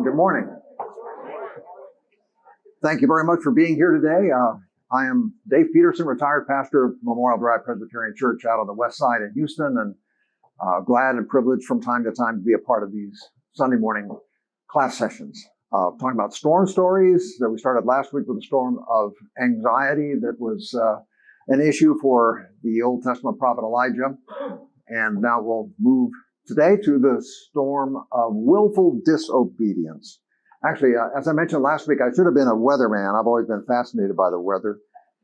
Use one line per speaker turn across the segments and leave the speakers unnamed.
Good morning. Thank you very much for being here today. I am Dave Peterson, retired pastor of Memorial Drive Presbyterian Church out on the west side in Houston, and glad and privileged from time to time to be a part of these Sunday morning class sessions. Talking about storm stories that we started last week with a storm of anxiety that was an issue for the Old Testament prophet Elijah. And now we'll move today to the storm of willful disobedience. Actually, as I mentioned last week, I should have been a weatherman. I've always been fascinated by the weather.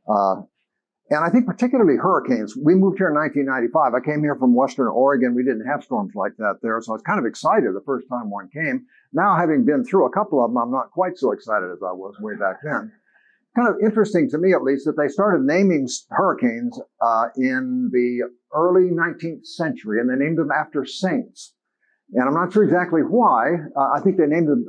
And I think particularly hurricanes. We moved here in 1995. I came here from Western Oregon. We didn't have storms like that there, so I was kind of excited the first time one came. Now, having been through a couple of them, I'm not quite so excited as I was way back then. Kind of interesting to me, at least, that they started naming hurricanes in the early 19th century, and they named them after saints. And I'm not sure exactly why. I think they named them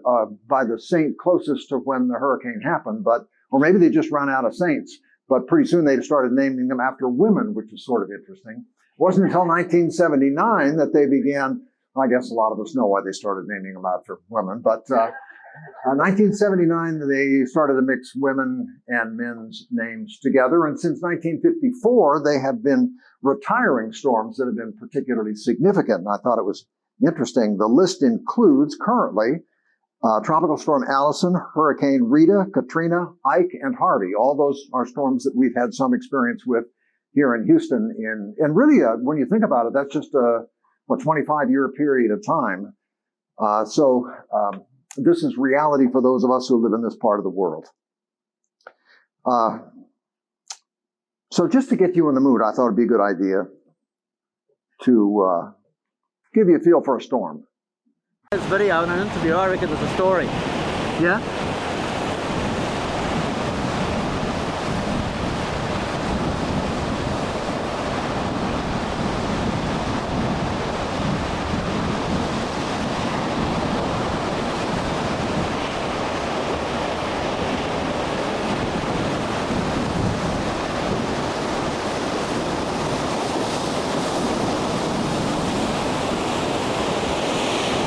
by the saint closest to when the hurricane happened, or maybe they just ran out of saints. But pretty soon they started naming them after women, which is sort of interesting. It wasn't until 1979 that they began. I guess a lot of us know why they started naming them after women, but 1979 they started to mix women and men's names together, and since 1954 they have been retiring storms that have been particularly significant. And I thought it was interesting. The list includes currently Tropical Storm Allison, Hurricane Rita, Katrina, Ike, and Harvey. All those are storms that we've had some experience with here in Houston. And really, when you think about it, that's just a 25-year period of time. So this is reality for those of us who live in this part of the world. So just to get you in the mood, I thought it'd be a good idea to give you a feel for a storm.
This video and an interview, I reckon there's a story.
Yeah?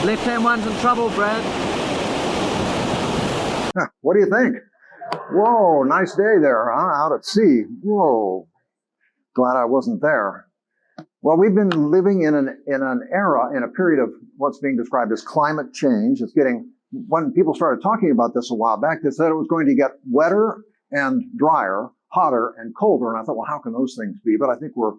Left-hand one's in trouble, Brad.
What do you think? Whoa, nice day there, huh? Out at sea. Whoa. Glad I wasn't there. Well, we've been living in a period of what's being described as climate change. It's when people started talking about this a while back, they said it was going to get wetter and drier, hotter and colder. And I thought, well, how can those things be? But I think we're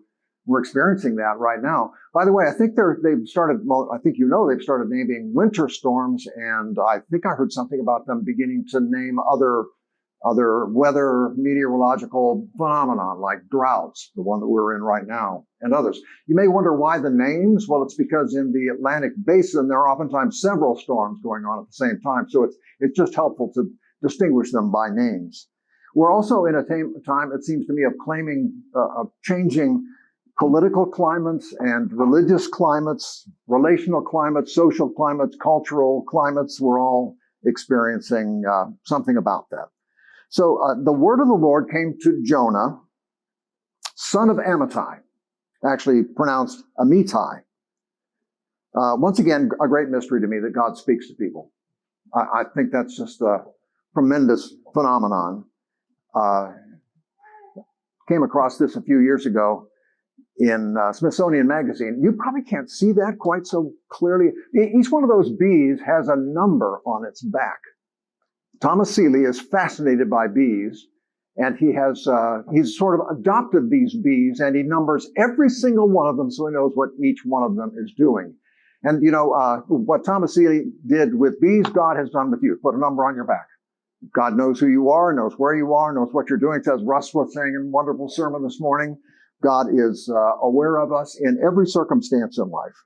experiencing that right now. By the way, I think they've started naming winter storms, and I think I heard something about them beginning to name other weather meteorological phenomenon like droughts, the one that we're in right now, and others. You may wonder why the names. Well, it's because in the Atlantic basin, there are oftentimes several storms going on at the same time. So it's just helpful to distinguish them by names. We're also in a time, it seems to me, of changing political climates and religious climates, relational climates, social climates, cultural climates. We're all experiencing something about that. So the word of the Lord came to Jonah, son of Amittai, actually pronounced Amittai. Once again, a great mystery to me that God speaks to people. I think that's just a tremendous phenomenon. Came across this a few years ago in Smithsonian Magazine. You probably can't see that quite so clearly. Each one of those bees has a number on its back. Thomas Seeley is fascinated by bees, and he's sort of adopted these bees, and he numbers every single one of them so he knows what each one of them is doing. And what Thomas Seeley did with bees, God has done with you. Put a number on your back. God knows who you are, knows where you are, knows what you're doing. As Russ was saying in a wonderful sermon this morning, God is aware of us in every circumstance in life.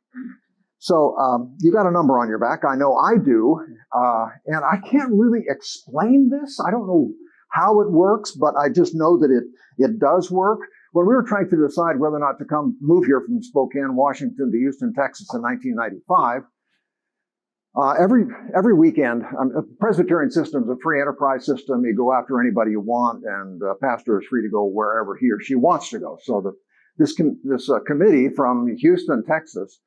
So you got a number on your back. I know I do. And I can't really explain this. I don't know how it works, but I just know that it does work. When we were trying to decide whether or not to move here from Spokane, Washington to Houston, Texas in 1995, every weekend, Presbyterian system is a free enterprise system. You go after anybody you want, and the pastor is free to go wherever he or she wants to go. So this committee from Houston, Texas,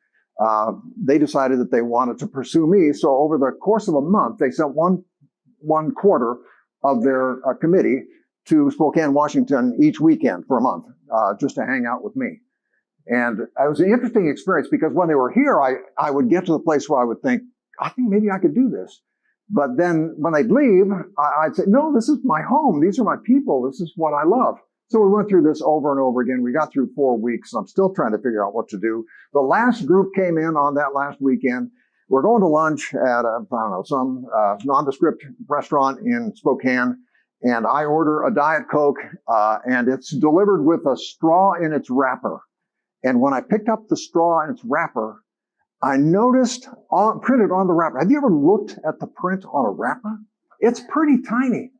they decided that they wanted to pursue me. So over the course of a month, they sent one quarter of their committee to Spokane, Washington each weekend for a month, just to hang out with me. And it was an interesting experience because when they were here, I would get to the place where I would think, I think maybe I could do this. But then when they'd leave, I'd say, no, this is my home. These are my people. This is what I love. So we went through this over and over again. We got through 4 weeks. I'm still trying to figure out what to do. The last group came in on that last weekend. We're going to lunch at some nondescript restaurant in Spokane. And I order a Diet Coke, and it's delivered with a straw in its wrapper. And when I picked up the straw in its wrapper, I noticed printed on the wrapper. Have you ever looked at the print on a wrapper? It's pretty tiny.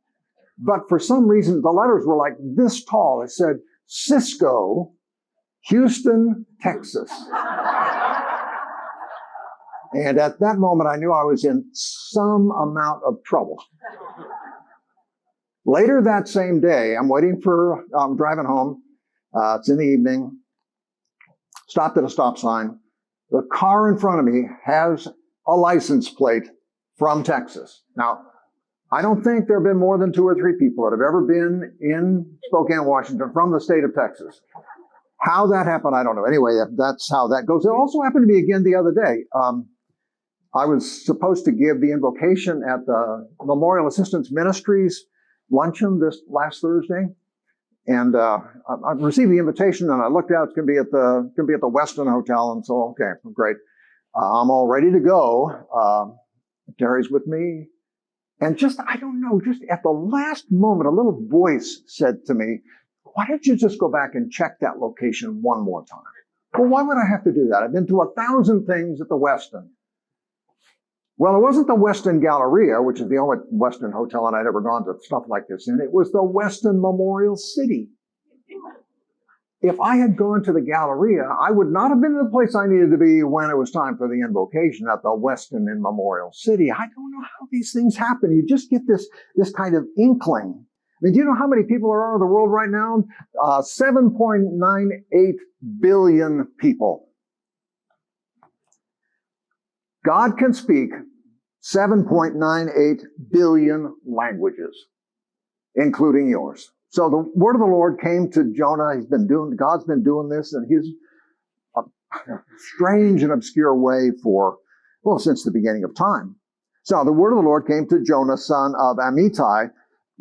But for some reason, the letters were like this tall. It said, Cisco, Houston, Texas. And at that moment, I knew I was in some amount of trouble. Later that same day, I'm driving home. It's in the evening. Stopped at a stop sign. The car in front of me has a license plate from Texas. Now, I don't think there have been more than 2 or 3 people that have ever been in Spokane, Washington from the state of Texas. How that happened, I don't know. Anyway, that's how that goes. It also happened to me again the other day. I was supposed to give the invocation at the Memorial Assistance Ministries luncheon this last Thursday. And I received the invitation, and I looked out. It's going to be at the Westin Hotel, and so okay, great. I'm all ready to go. Terry's with me, and just at the last moment, a little voice said to me, "Why don't you just go back and check that location one more time?" Well, why would I have to do that? I've been to 1,000 things at the Westin. Well, it wasn't the Westin Galleria, which is the only Westin hotel and I'd ever gone to stuff like this in. It was the Westin Memorial City. If I had gone to the Galleria, I would not have been in the place I needed to be when it was time for the invocation at the Westin in Memorial City. I don't know how these things happen. You just get this kind of inkling. I mean, do you know how many people are in the world right now? 7.98 billion people. God can speak 7.98 billion languages, including yours. So the word of the Lord came to Jonah. God's been doing this in his strange and obscure way since the beginning of time. So the word of the Lord came to Jonah, son of Amittai.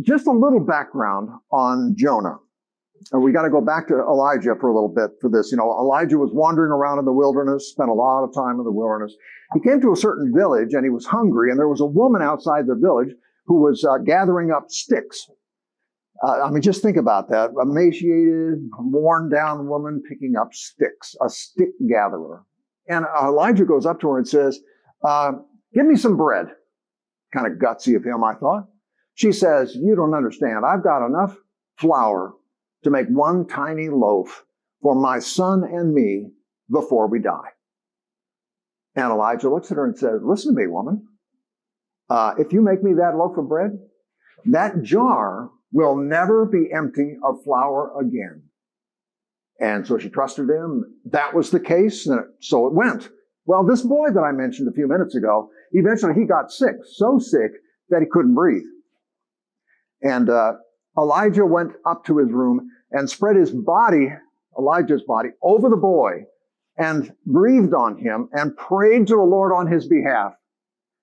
Just a little background on Jonah. And we got to go back to Elijah for a little bit for this. You know, Elijah was wandering around in the wilderness, spent a lot of time in the wilderness. He came to a certain village and he was hungry, and there was a woman outside the village who was gathering up sticks. Just think about that. Emaciated, worn down woman picking up sticks, a stick gatherer. And Elijah goes up to her and says, give me some bread. Kind of gutsy of him, I thought. She says, you don't understand. I've got enough flour to make one tiny loaf for my son and me before we die. And Elijah looks at her and says, listen to me, woman. If you make me that loaf of bread, that jar will never be empty of flour again. And so she trusted him. That was the case, and so it went. Well, this boy that I mentioned a few minutes ago, eventually he got sick, so sick that he couldn't breathe. And Elijah went up to his room and spread his body, Elijah's body, over the boy and breathed on him and prayed to the Lord on his behalf.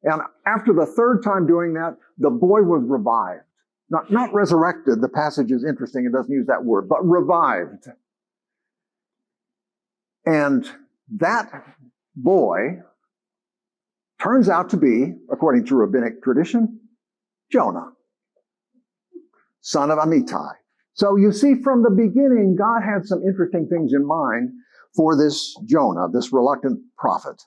And after the 3rd time doing that, the boy was revived. Not resurrected. The passage is interesting. It doesn't use that word, but revived. And that boy turns out to be, according to rabbinic tradition, Jonah, son of Amittai. So you see, from the beginning, God had some interesting things in mind for this Jonah, this reluctant prophet.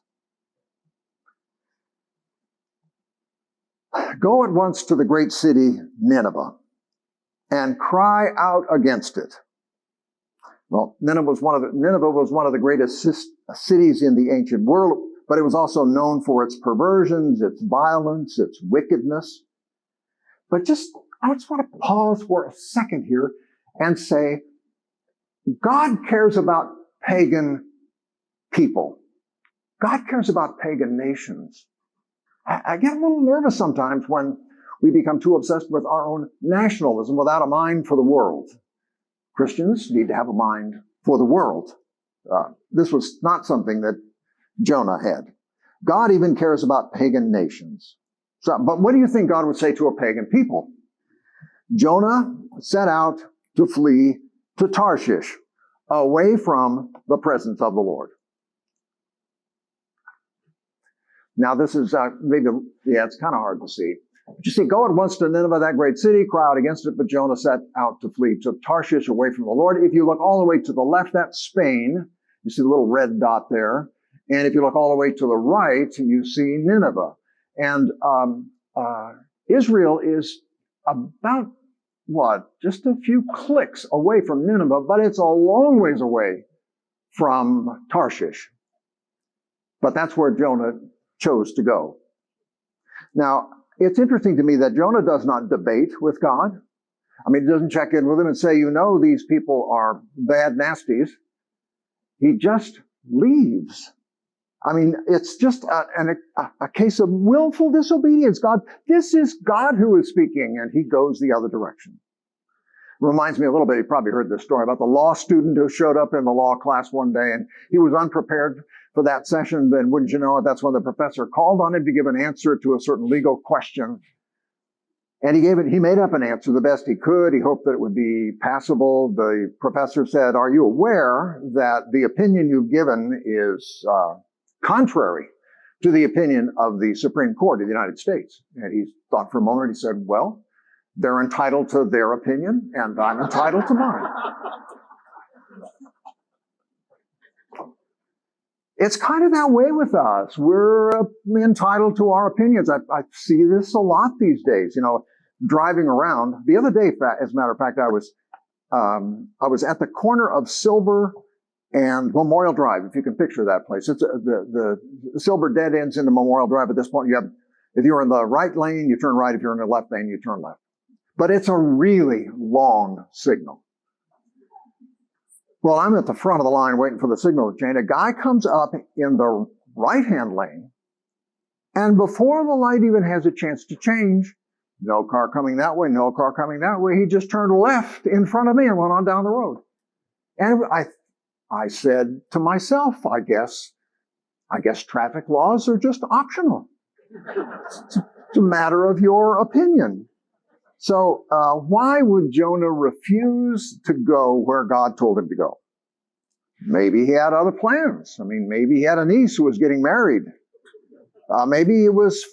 Go at once to the great city Nineveh and cry out against it. Well, Nineveh was one of the greatest cities in the ancient world, but it was also known for its perversions, its violence, its wickedness. But I just want to pause for a second here and say, God cares about pagan people. God cares about pagan nations. I get a little nervous sometimes when we become too obsessed with our own nationalism without a mind for the world. Christians need to have a mind for the world. This was not something that Jonah had. God even cares about pagan nations. But what do you think God would say to a pagan people? Jonah set out to flee to Tarshish, away from the presence of the Lord. Now this is it's kind of hard to see. But you see, go at once to Nineveh, that great city, cry out against it, but Jonah set out to flee to Tarshish, away from the Lord. If you look all the way to the left, that's Spain. You see the little red dot there. And if you look all the way to the right, you see Nineveh. And Israel is about, just a few clicks away from Nineveh, but it's a long ways away from Tarshish. But that's where Jonah chose to go. Now, it's interesting to me that Jonah does not debate with God. I mean, he doesn't check in with him and say, these people are bad nasties. He just leaves. I mean, it's just a case of willful disobedience. This is God who is speaking, and he goes the other direction. Reminds me a little bit, you probably heard this story about the law student who showed up in the law class one day, and he was unprepared for that session. Then wouldn't you know it, that's when the professor called on him to give an answer to a certain legal question. And he made up an answer the best he could. He hoped that it would be passable. The professor said, "Are you aware that the opinion you've given is contrary to the opinion of the Supreme Court of the United States?" And he thought for a moment. He said, "Well, they're entitled to their opinion, and I'm entitled to mine." It's kind of that way with us. We're entitled to our opinions. I see this a lot these days. Driving around. The other day, as a matter of fact, I was at the corner of Silver and Memorial Drive, if you can picture that place. It's the Silver dead ends into Memorial Drive. At this point, if you're in the right lane, you turn right. If you're in the left lane, you turn left. But it's a really long signal. Well, I'm at the front of the line waiting for the signal to change. A guy comes up in the right-hand lane, and before the light even has a chance to change, no car coming that way, no car coming that way, he just turned left in front of me and went on down the road. And I said to myself, I guess traffic laws are just optional. It's a matter of your opinion. So why would Jonah refuse to go where God told him to go? Maybe he had other plans. I mean, maybe he had a niece who was getting married. Maybe it was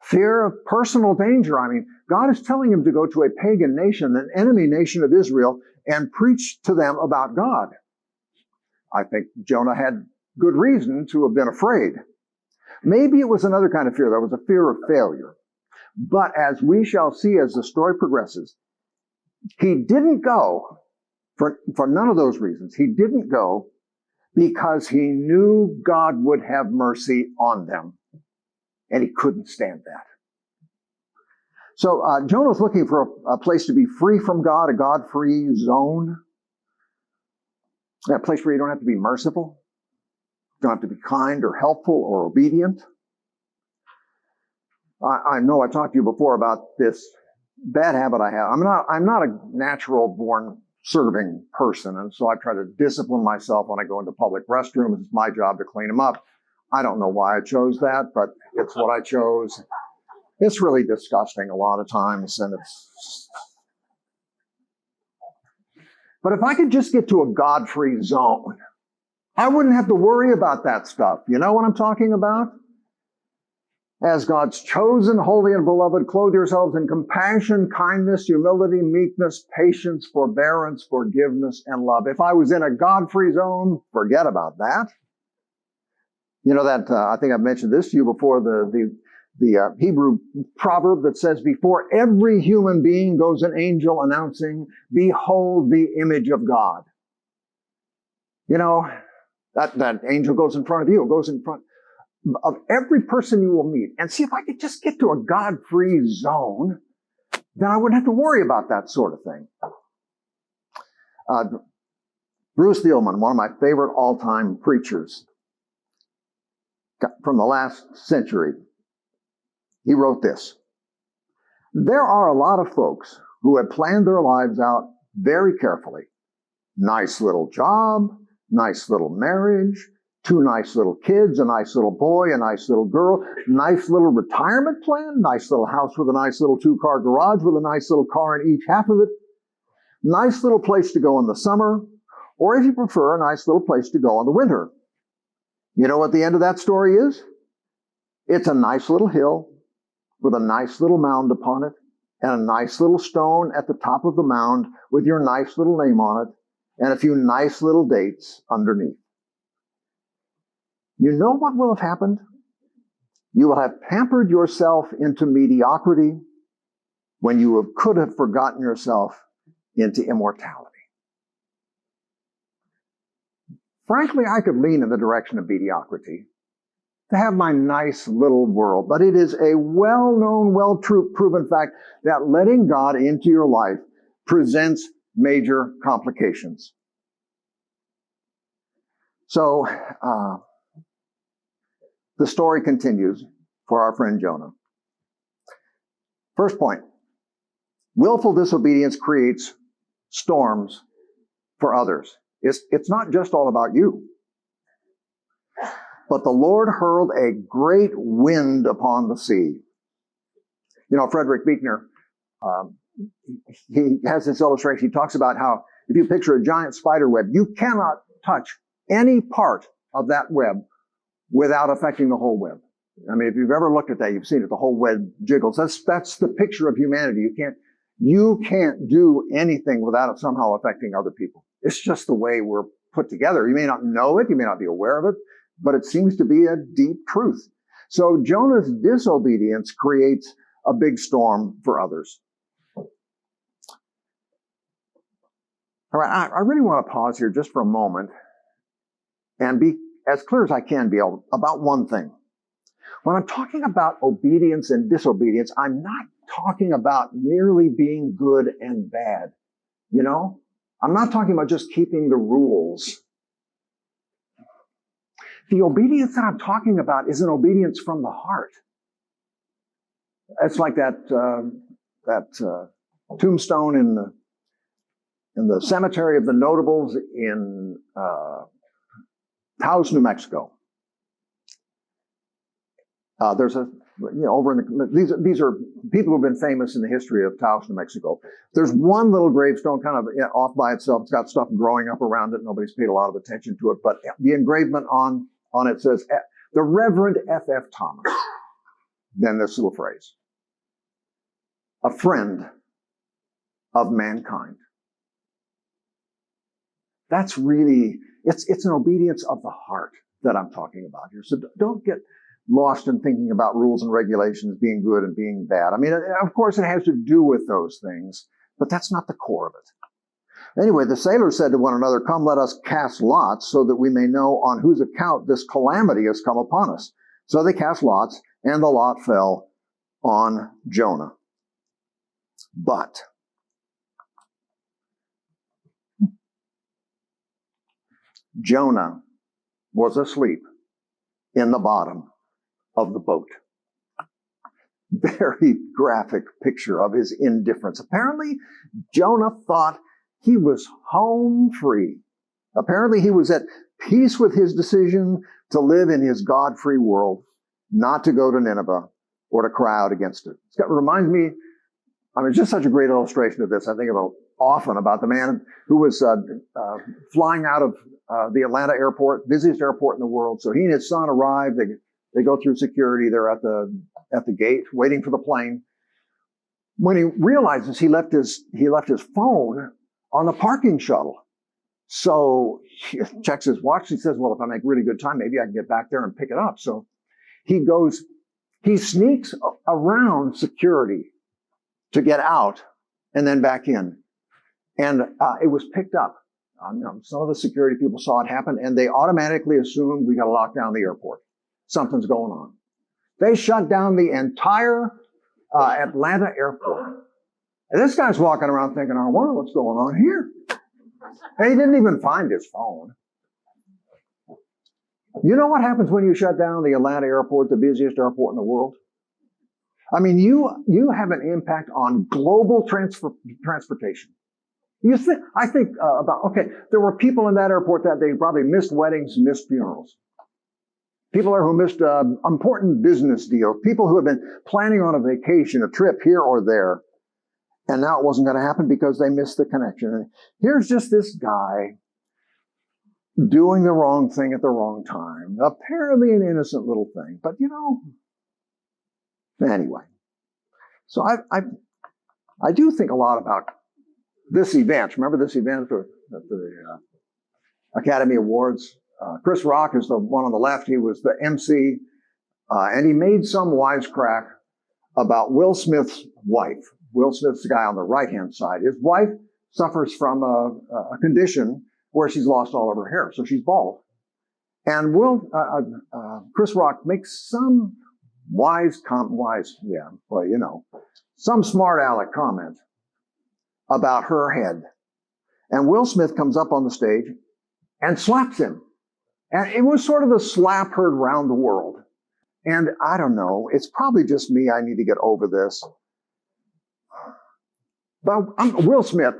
fear of personal danger. I mean, God is telling him to go to a pagan nation, an enemy nation of Israel, and preach to them about God. I think Jonah had good reason to have been afraid. Maybe it was another kind of fear. There was a fear of failure. But as we shall see as the story progresses, he didn't go for none of those reasons. He didn't go because he knew God would have mercy on them. And he couldn't stand that. So Jonah's looking for a place to be free from God, a God-free zone. A place where you don't have to be merciful. You don't have to be kind or helpful or obedient. I know I talked to you before about this bad habit I have. I'm not a natural born serving person, and so I try to discipline myself when I go into public restrooms. It's my job to clean them up. I don't know why I chose that, but it's what I chose. It's really disgusting a lot of times, and but if I could just get to a God-free zone, I wouldn't have to worry about that stuff. You know what I'm talking about? As God's chosen, holy, and beloved, clothe yourselves in compassion, kindness, humility, meekness, patience, forbearance, forgiveness, and love. If I was in a God-free zone, forget about that. You know that, I think I've mentioned this to you before, the Hebrew proverb that says, before every human being goes an angel announcing, behold the image of God. You know, that angel goes in front of you, goes in front of every person you will meet. And see, if I could just get to a God-free zone, then I wouldn't have to worry about that sort of thing. Bruce Thielman, one of my favorite all-time preachers, from the last century. He wrote this: "There are a lot of folks who have planned their lives out very carefully. Nice little job, nice little marriage, 2 nice little kids, a nice little boy, a nice little girl, nice little retirement plan, nice little house with a nice little 2-car garage with a nice little car in each half of it, nice little place to go in the summer, or if you prefer, a nice little place to go in the winter. You know what the end of that story is? It's a nice little hill with a nice little mound upon it, and a nice little stone at the top of the mound with your nice little name on it, and a few nice little dates underneath. You know what will have happened? You will have pampered yourself into mediocrity when you could have forgotten yourself into immortality." Frankly, I could lean in the direction of mediocrity, to have my nice little world, but it is a well-known, well-proven fact that letting God into your life presents major complications. So, the story continues for our friend Jonah. First point: willful disobedience creates storms for others. It's not just all about you. "But the Lord hurled a great wind upon the sea." You know, Frederick Buechner, he has this illustration. He talks about how if you picture a giant spider web, you cannot touch any part of that web without affecting the whole web. I mean, if you've ever looked at that, you've seen it. The whole web jiggles. That's the picture of humanity. You can't do anything without it somehow affecting other people. It's just the way we're put together. You may not know it, you may not be aware of it, but it seems to be a deep truth. So Jonah's disobedience creates a big storm for others. All right, I really want to pause here just for a moment and be as clear as I can be about one thing. When I'm talking about obedience and disobedience, I'm not talking about merely being good and bad. You know, I'm not talking about just keeping the rules. The obedience that I'm talking about is an obedience from the heart. It's like that tombstone in the cemetery of the notables in Taos, New Mexico. There's over in these are people who've been famous in the history of Taos, New Mexico. There's one little gravestone kind of off by itself. It's got stuff growing up around it. Nobody's paid a lot of attention to it, but the engravement on it says, "The Reverend F.F. Thomas." Then this little phrase: "A friend of mankind." That's really, it's an obedience of the heart that I'm talking about here. So don't get lost in thinking about rules and regulations being good and being bad. I mean, of course it has to do with those things, but that's not the core of it. Anyway, the sailors said to one another, "Come, let us cast lots so that we may know on whose account this calamity has come upon us." So they cast lots, and the lot fell on Jonah. But Jonah was asleep in the bottom of the boat. Very graphic picture of his indifference. Apparently, Jonah thought he was home free. Apparently, he was at peace with his decision to live in his God-free world, not to go to Nineveh or to cry out against it. It reminds me, it's just such a great illustration of this. I think often about the man who was flying out of the Atlanta airport, busiest airport in the world. So he and his son arrive. They go through security. They're at the gate waiting for the plane. When he realizes he left his phone on the parking shuttle. So he checks his watch. He says, "Well, if I make really good time, maybe I can get back there and pick it up." So he sneaks around security to get out and then back in. And it was picked up. Some of the security people saw it happen, and they automatically assumed we got to lock down the airport. Something's going on. They shut down the entire Atlanta airport. And this guy's walking around thinking, "I wonder what's going on here." And he didn't even find his phone. You know what happens when you shut down the Atlanta airport, the busiest airport in the world? I mean, you have an impact on global transportation. I think there were people in that airport that day who probably missed weddings, missed funerals. People there who missed important business deals. People who have been planning on a vacation, a trip here or there. And now it wasn't going to happen because they missed the connection. And here's just this guy doing the wrong thing at the wrong time. Apparently an innocent little thing. But, anyway. So I do think a lot about this event. Remember this event at the Academy Awards? Chris Rock is the one on the left. He was the MC. And he made some wisecrack about Will Smith's wife. Will Smith's the guy on the right-hand side. His wife suffers from a condition where she's lost all of her hair, so she's bald. And Chris Rock makes some some smart aleck comment about her head. And Will Smith comes up on the stage and slaps him. And it was sort of the slap heard around the world. And I don't know, it's probably just me. I need to get over this. But Will Smith,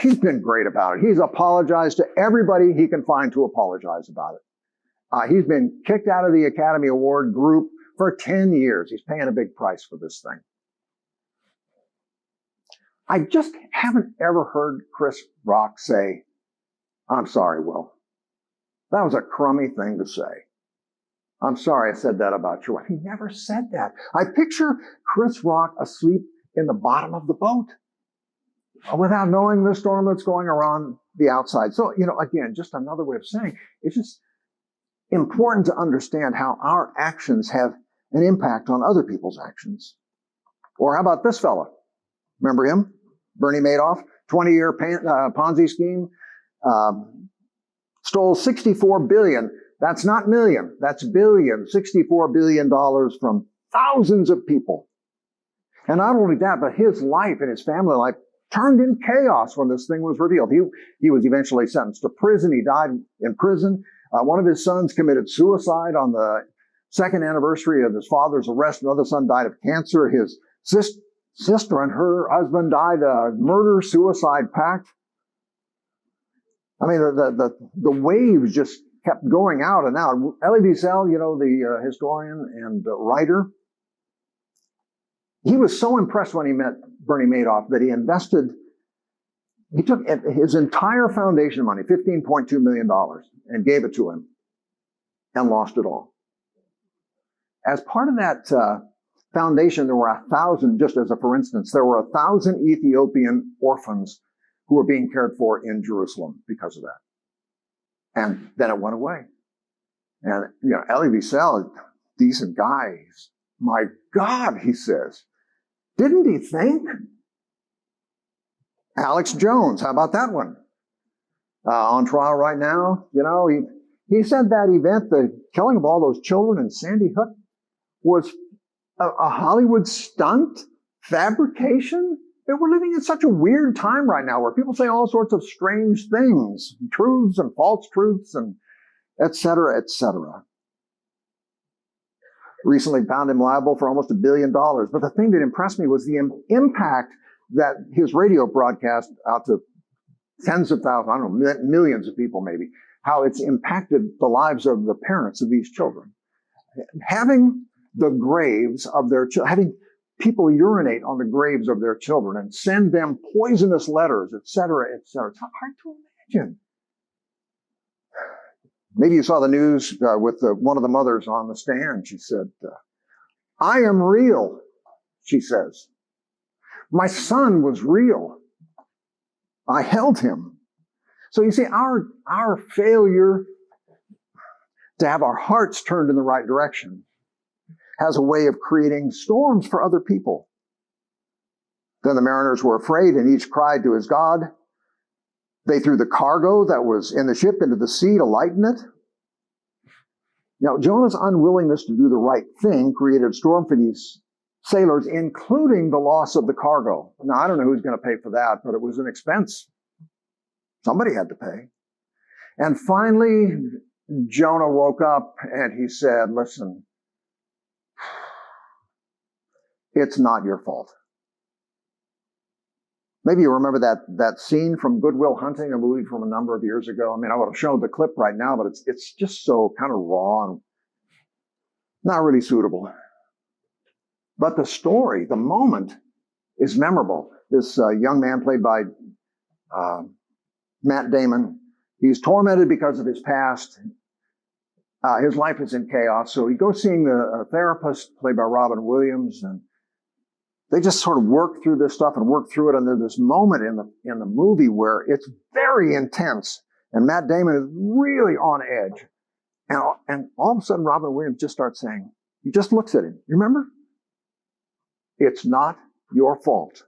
he's been great about it. He's apologized to everybody he can find to apologize about it. He's been kicked out of the Academy Award group for 10 years. He's paying a big price for this thing. I just haven't ever heard Chris Rock say, "I'm sorry, Will. That was a crummy thing to say. I'm sorry I said that about your wife." He never said that. I picture Chris Rock asleep in the bottom of the boat without knowing the storm that's going around the outside. So, again, just another way of saying it's just important to understand how our actions have an impact on other people's actions. Or how about this fella? Remember him? Bernie Madoff, 20-year Ponzi scheme, stole $64 billion. That's not million, that's billion, $64 billion from thousands of people. And not only that, but his life and his family life turned in chaos when this thing was revealed. He was eventually sentenced to prison. He died in prison. One of his sons committed suicide on the second anniversary of his father's arrest. Another son died of cancer. His sister and her husband died a murder-suicide pact. I mean, the waves just kept going out and out. Elie Wiesel, the historian and writer, he was so impressed when he met Bernie Madoff that he took his entire foundation money, $15.2 million, and gave it to him and lost it all. As part of that foundation, there were 1,000, just as a for instance, there were 1,000 Ethiopian orphans who were being cared for in Jerusalem because of that. And then it went away. And, Elie Wiesel, decent guy, my God, he says, didn't he think? Alex Jones, how about that one? On trial right now. He said that event, the killing of all those children in Sandy Hook, was a Hollywood stunt, fabrication. We're living in such a weird time right now where people say all sorts of strange things, truths and false truths, and et cetera, et cetera. Recently found him liable for almost $1 billion. But the thing that impressed me was the impact that his radio broadcast out to tens of thousands, I don't know, millions of people maybe, how it's impacted the lives of the parents of these children. Having the graves of their children, having people urinate on the graves of their children and send them poisonous letters, et cetera, et cetera. It's hard to imagine. Maybe you saw the news with one of the mothers on the stand. She said, "I am real," she says. "My son was real. I held him." So you see, our failure to have our hearts turned in the right direction has a way of creating storms for other people. Then the mariners were afraid and each cried to his God. They threw the cargo that was in the ship into the sea to lighten it. Jonah's unwillingness to do the right thing created a storm for these sailors, including the loss of the cargo. Now, I don't know who's going to pay for that, but it was an expense. Somebody had to pay. And finally, Jonah woke up and he said, listen, it's not your fault. Maybe you remember that scene from Good Will Hunting, a movie from a number of years ago. I mean, I would have shown the clip right now, but it's just so kind of raw and not really suitable. But the story, the moment, is memorable. This young man played by Matt Damon, he's tormented because of his past. His life is in chaos, so he goes seeing the therapist played by Robin Williams, and they just sort of work through this stuff and work through it. And there's this moment in the movie where it's very intense, and Matt Damon is really on edge. And all of a sudden, Robin Williams just starts saying, he just looks at him. You remember? It's not your fault.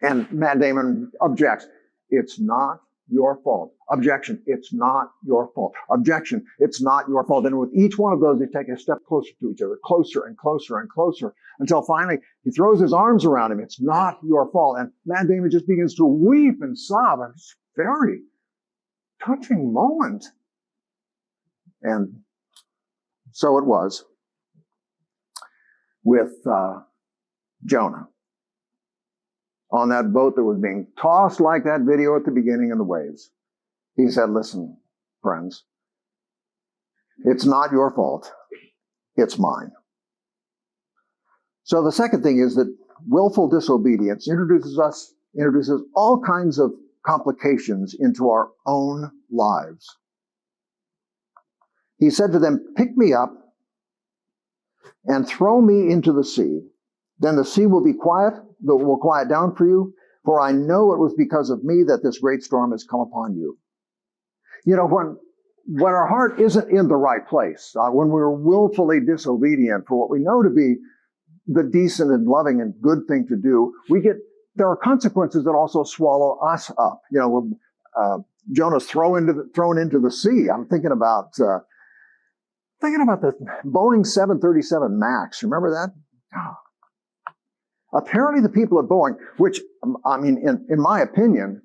And Matt Damon objects. It's not your fault. Objection. It's not your fault. Objection. It's not your fault. And with each one of those, they take a step closer to each other, closer and closer and closer, until finally he throws his arms around him. It's not your fault. And Matt Damon just begins to weep and sob. And it's a very touching moment. And so it was with Jonah on that boat that was being tossed like that video at the beginning in the waves. He said, listen, friends, it's not your fault. It's mine. So the second thing is that willful disobedience introduces all kinds of complications into our own lives. He said to them, pick me up and throw me into the sea. Then the sea will quiet down for you, for I know it was because of me that this great storm has come upon you. You know, when our heart isn't in the right place, when we're willfully disobedient for what we know to be the decent and loving and good thing to do, there are consequences that also swallow us up. You know, Jonah's thrown into the sea. I'm thinking about the Boeing 737 MAX. Remember that? Oh. Apparently the people at Boeing, which, I mean, in my opinion,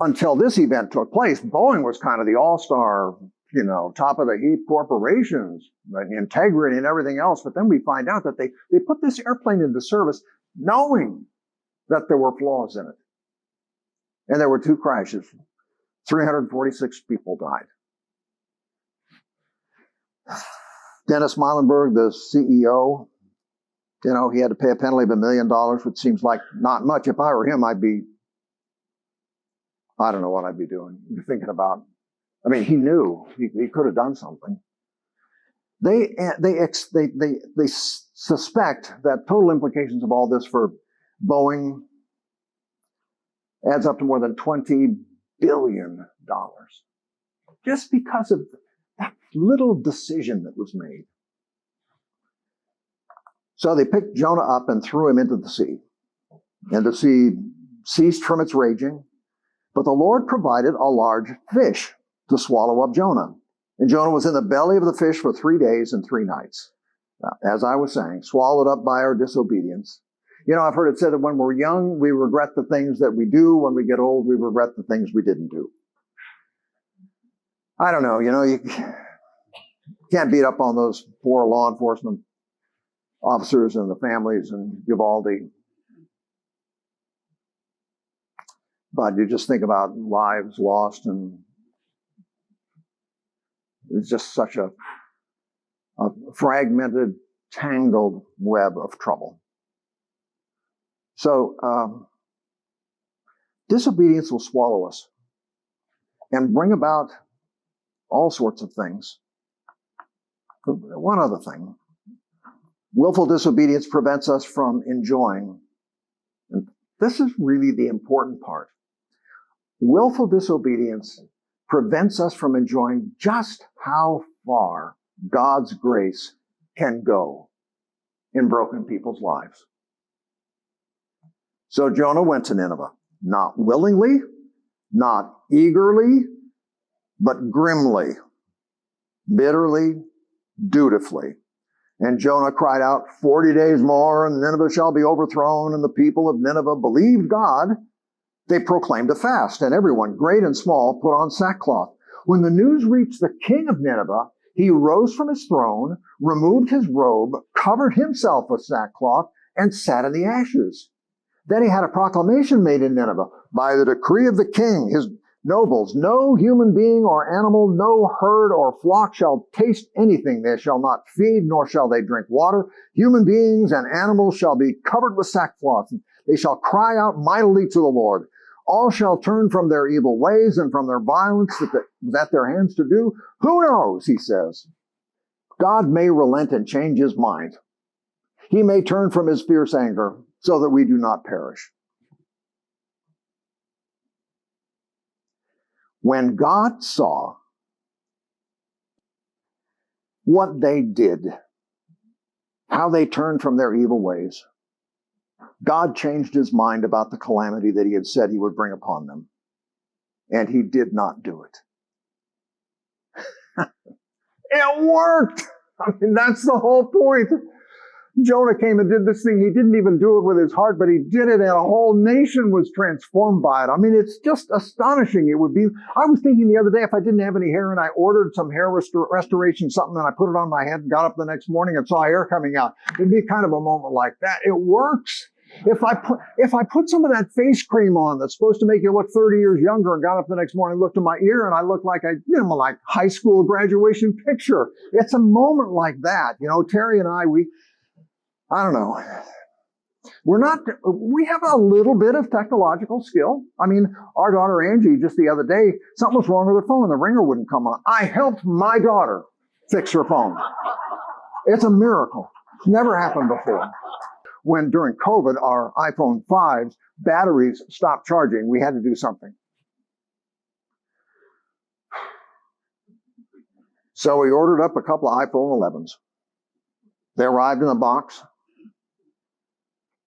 until this event took place, Boeing was kind of the all-star, you know, top of the heap corporations, integrity and everything else. But then we find out that they put this airplane into service knowing that there were flaws in it. And there were 2 crashes. 346 people died. Dennis Muilenburg, the CEO, you know, he had to pay a penalty of $1 million, which seems like not much. If I were him, I don't know what I'd be doing. You're thinking about, I mean, he knew he could have done something. They suspect that total implications of all this for Boeing adds up to more than $20 billion. Just because of that little decision that was made. So they picked Jonah up and threw him into the sea. And the sea ceased from its raging. But the Lord provided a large fish to swallow up Jonah. And Jonah was in the belly of the fish for 3 days and 3 nights. As I was saying, swallowed up by our disobedience. You know, I've heard it said that when we're young, we regret the things that we do. When we get old, we regret the things we didn't do. I don't know, you know, you can't beat up on those poor law enforcement officers and the families in Uvalde. But you just think about lives lost, and it's just such a fragmented, tangled web of trouble. So disobedience will swallow us and bring about all sorts of things. One other thing. Willful disobedience prevents us from enjoying. And this is really the important part. Willful disobedience prevents us from enjoying just how far God's grace can go in broken people's lives. So Jonah went to Nineveh, not willingly, not eagerly, but grimly, bitterly, dutifully. And Jonah cried out, 40 days more, and Nineveh shall be overthrown. And the people of Nineveh believed God. They proclaimed a fast, and everyone, great and small, put on sackcloth. When the news reached the king of Nineveh, he rose from his throne, removed his robe, covered himself with sackcloth, and sat in the ashes. Then he had a proclamation made in Nineveh. By the decree of the king, his nobles, no human being or animal, no herd or flock shall taste anything. They shall not feed, nor shall they drink water. Human beings and animals shall be covered with sackcloth. They shall cry out mightily to the Lord. All shall turn from their evil ways and from their violence that their hands to do. Who knows, he says. God may relent and change his mind. He may turn from his fierce anger so that we do not perish. When God saw what they did, how they turned from their evil ways, God changed his mind about the calamity that he had said he would bring upon them. And he did not do it. It worked! I mean, that's the whole point. Jonah came and did this thing. He didn't even do it with his heart, but he did it, and a whole nation was transformed by it. I mean, it's just astonishing. It would be, I was thinking the other day, if I didn't have any hair and I ordered some hair restoration, something, and I put it on my head and got up the next morning and saw hair coming out, it'd be kind of a moment like that. It works. If I put some of that face cream on that's supposed to make you look 30 years younger and got up the next morning, looked in my ear, and I looked like like high school graduation picture. It's a moment like that. Terry and I don't know. We have a little bit of technological skill. I mean, our daughter Angie, just the other day, something was wrong with her phone. The ringer wouldn't come on. I helped my daughter fix her phone. It's a miracle. Never happened before. When during COVID, our iPhone 5's batteries stopped charging, we had to do something. So we ordered up a couple of iPhone 11s. They arrived in a box.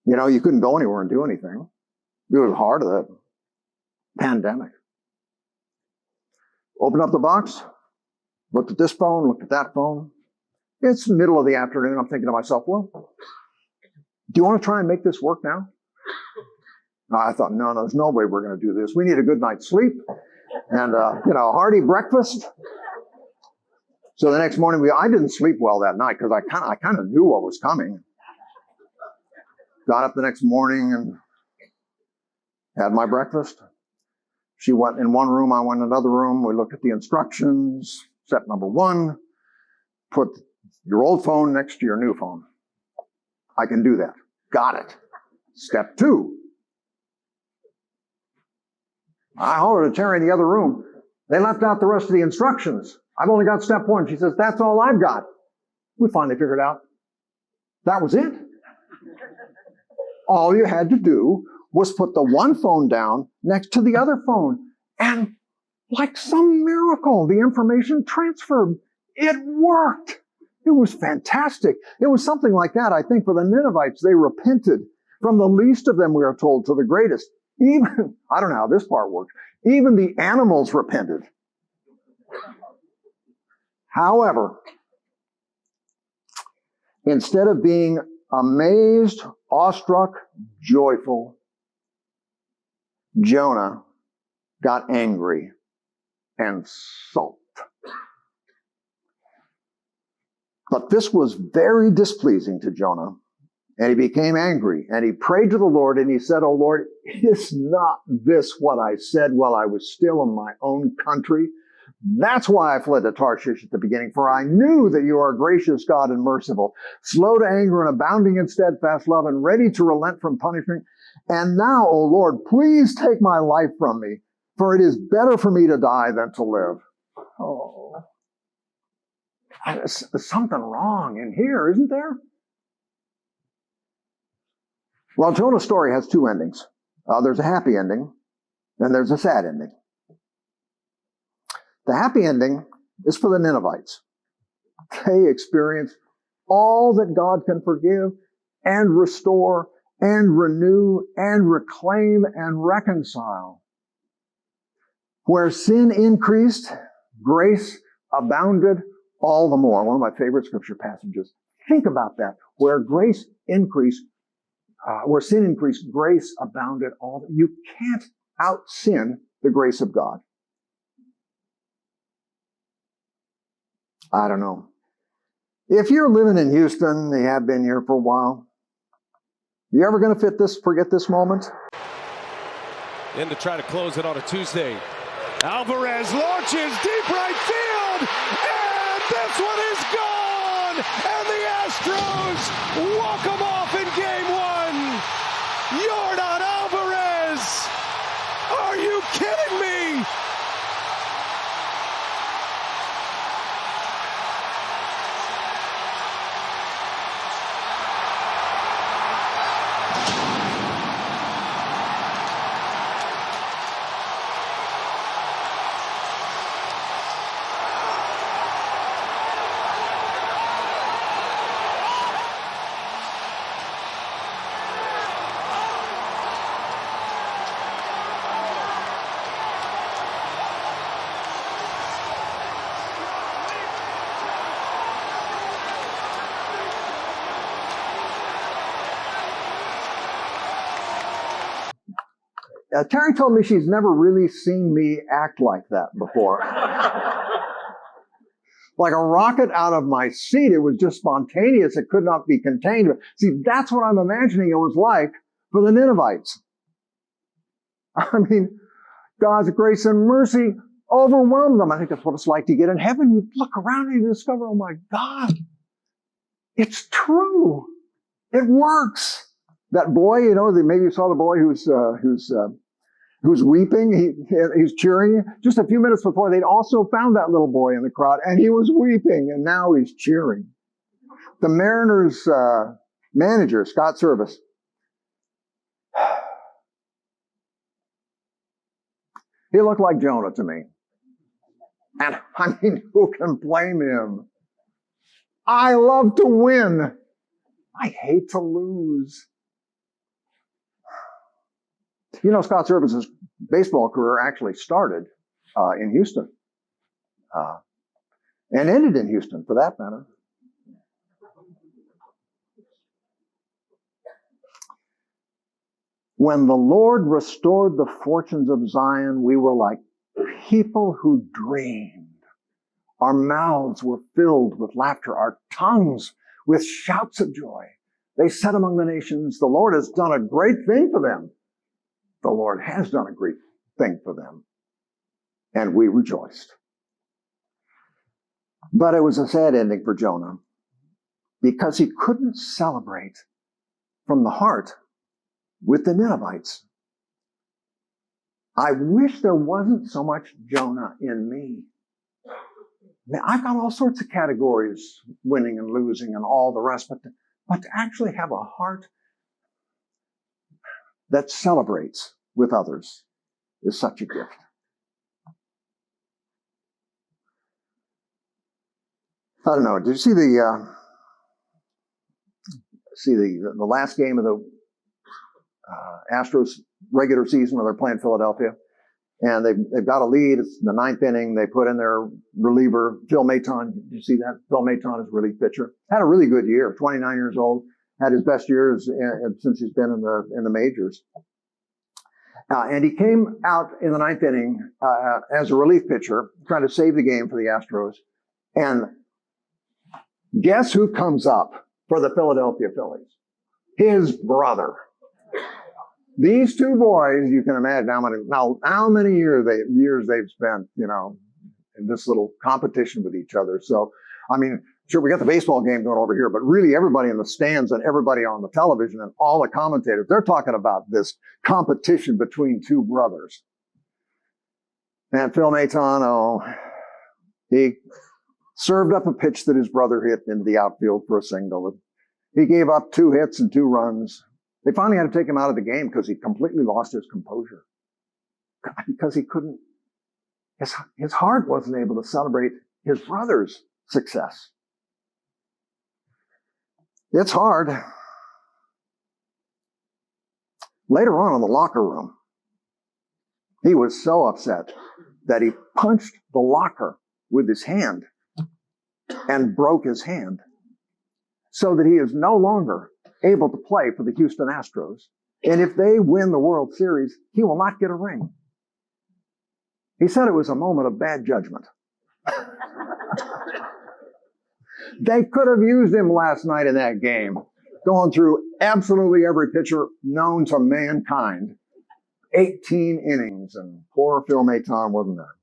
You couldn't go anywhere and do anything. It was hard of the pandemic. Opened up the box, looked at this phone, looked at that phone. It's the middle of the afternoon. I'm thinking to myself, well, do you want to try and make this work now? I thought, no, there's no way we're going to do this. We need a good night's sleep and, a hearty breakfast. So the next morning, I didn't sleep well that night because I kind of knew what was coming. Got up the next morning and had my breakfast. She went in one room, I went in another room. We looked at the instructions. Step number 1, put your old phone next to your new phone. I can do that. Got it. Step 2. I hollered at Terry in the other room. They left out the rest of the instructions. I've only got step 1. She says, that's all I've got. We finally figured out that was it. All you had to do was put the one phone down next to the other phone. And like some miracle, the information transferred. It worked. It was fantastic. It was something like that, I think, for the Ninevites. They repented from the least of them, we are told, to the greatest. Even, I don't know how this part works, even the animals repented. However, instead of being amazed, awestruck, joyful, Jonah got angry and sulked. But this was very displeasing to Jonah, and he became angry, and he prayed to the Lord, and he said, "O Lord, is not this what I said while I was still in my own country? That's why I fled to Tarshish at the beginning, for I knew that you are a gracious God and merciful, slow to anger and abounding in steadfast love, and ready to relent from punishment. And now, O Lord, please take my life from me, for it is better for me to die than to live." Oh, there's something wrong in here, isn't there? Well, Jonah's story has 2 endings. There's a happy ending, and there's a sad ending. The happy ending is for the Ninevites. They experience all that God can forgive and restore and renew and reclaim and reconcile. Where sin increased, grace abounded all the more. One of my favorite scripture passages. Think about that. Where grace increased, where sin increased, grace abounded all. You can't out-sin the grace of God. I don't know. If you're living in Houston, you have been here for a while, you ever going to forget this moment?
In to try to close it on a Tuesday. Alvarez launches deep right field, and this one is gone! And the Astros walk them off in Game 1. Yordan Alvarez! Are you kidding me?
Terry told me she's never really seen me act like that before. Like a rocket out of my seat. It was just spontaneous. It could not be contained. See, that's what I'm imagining it was like for the Ninevites. I mean, God's grace and mercy overwhelmed them. I think that's what it's like to get in heaven. You look around and you discover, oh my God, it's true. It works. That boy, maybe you saw the boy who's weeping. He's cheering. Just a few minutes before, they'd also found that little boy in the crowd, and he was weeping, and now he's cheering. The Mariners manager, Scott Service, he looked like Jonah to me. And I mean, who can blame him? I love to win. I hate to lose. Scott Service's baseball career actually started in Houston and ended in Houston, for that matter. When the Lord restored the fortunes of Zion, we were like people who dreamed. Our mouths were filled with laughter, our tongues with shouts of joy. They said among the nations, the Lord has done a great thing for them. The Lord has done a great thing for them. And we rejoiced. But it was a sad ending for Jonah because he couldn't celebrate from the heart with the Ninevites. I wish there wasn't so much Jonah in me. Now, I've got all sorts of categories, winning and losing and all the rest, but to actually have a heart that celebrates with others is such a gift. I don't know. Did you see the last game of the Astros regular season where they're playing Philadelphia? And they've got a lead. It's the ninth inning. They put in their reliever, Phil Maton. Did you see that? Phil Maton is a relief pitcher. Had a really good year. 29 years old. Had his best years since he's been in the majors. And he came out in the ninth inning as a relief pitcher, trying to save the game for the Astros. And guess who comes up for the Philadelphia Phillies? His brother. These two boys, you can imagine how many years they've spent, in this little competition with each other. So, I mean, sure, we got the baseball game going over here, but really everybody in the stands and everybody on the television and all the commentators, they're talking about this competition between two brothers. And Phil Maton, he served up a pitch that his brother hit into the outfield for a single. He gave up 2 hits and 2 runs. They finally had to take him out of the game because he completely lost his composure. Because he couldn't, his heart wasn't able to celebrate his brother's success. It's hard. Later on in the locker room, he was so upset that he punched the locker with his hand and broke his hand so that he is no longer able to play for the Houston Astros. And if they win the World Series, he will not get a ring. He said it was a moment of bad judgment. They could have used him last night in that game, going through absolutely every pitcher known to mankind. 18 innings, and poor Phil Maton wasn't there.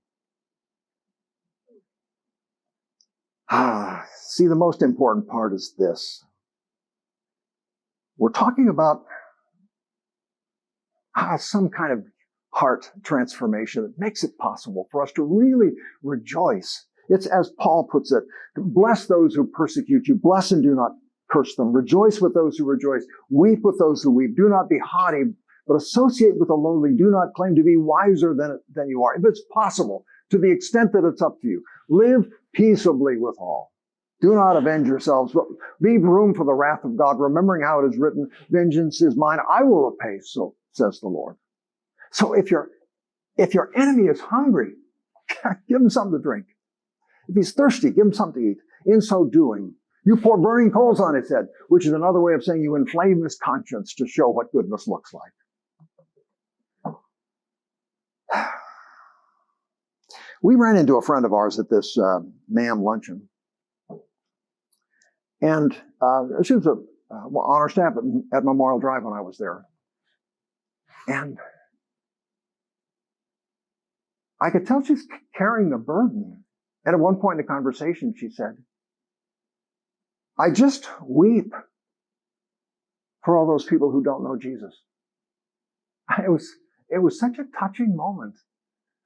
See, the most important part is this. We're talking about some kind of heart transformation that makes it possible for us to really rejoice. It's as Paul puts it, bless those who persecute you, bless and do not curse them, rejoice with those who rejoice, weep with those who weep, do not be haughty, but associate with the lowly, do not claim to be wiser than you are. If it's possible, to the extent that it's up to you, live peaceably with all. Do not avenge yourselves, but leave room for the wrath of God, remembering how it is written, vengeance is mine, I will repay, so says the Lord. So if your enemy is hungry, give him something to drink. If he's thirsty, give him something to eat. In so doing, you pour burning coals on his head, which is another way of saying you inflame his conscience to show what goodness looks like. We ran into a friend of ours at this MAM luncheon. And she was on our staff at Memorial Drive when I was there. And I could tell she's carrying the burden. And at one point in the conversation, she said, I just weep for all those people who don't know Jesus. It was such a touching moment.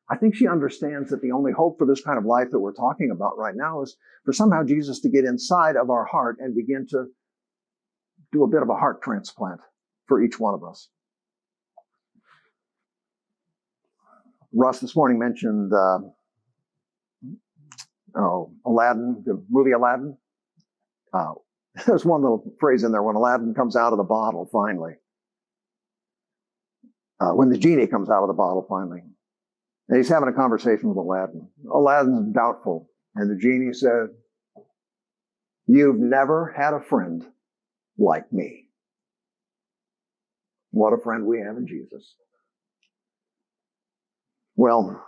I think she understands that the only hope for this kind of life that we're talking about right now is for somehow Jesus to get inside of our heart and begin to do a bit of a heart transplant for each one of us. Russ this morning mentioned Aladdin, the movie Aladdin. There's one little phrase in there, when Aladdin comes out of the bottle finally. When the genie comes out of the bottle finally. And he's having a conversation with Aladdin. Aladdin's doubtful. And the genie said, you've never had a friend like me. What a friend we have in Jesus. Well,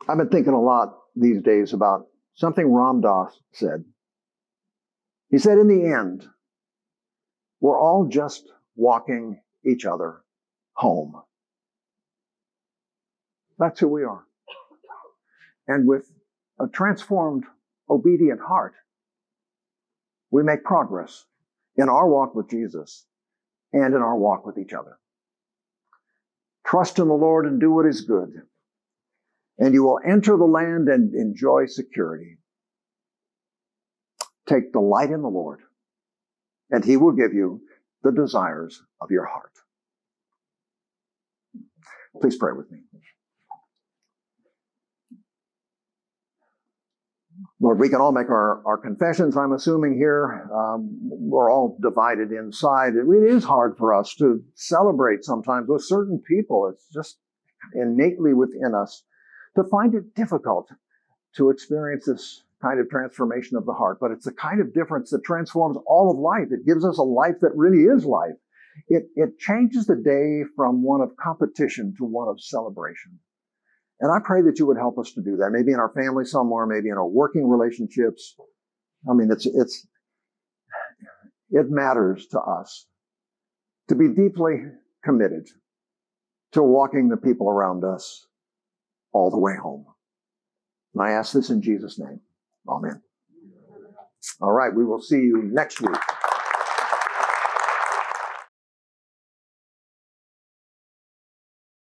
I've been thinking a lot these days about something Ram Dass said. He said, in the end, we're all just walking each other home. That's who we are. And with a transformed, obedient heart, we make progress in our walk with Jesus and in our walk with each other. Trust in the Lord and do what is good, and you will enter the land and enjoy security. Take delight in the Lord, and he will give you the desires of your heart. Please pray with me. Lord, we can all make our confessions, I'm assuming here. We're all divided inside. It is hard for us to celebrate sometimes with certain people. It's just innately within us to find it difficult to experience this kind of transformation of the heart. But it's the kind of difference that transforms all of life. It gives us a life that really is life. It changes the day from one of competition to one of celebration. And I pray that you would help us to do that, maybe in our family somewhere, maybe in our working relationships. I mean, it matters to us to be deeply committed to walking the people around us all the way home. And I ask this in Jesus' name. Amen. All right, we will see you next week.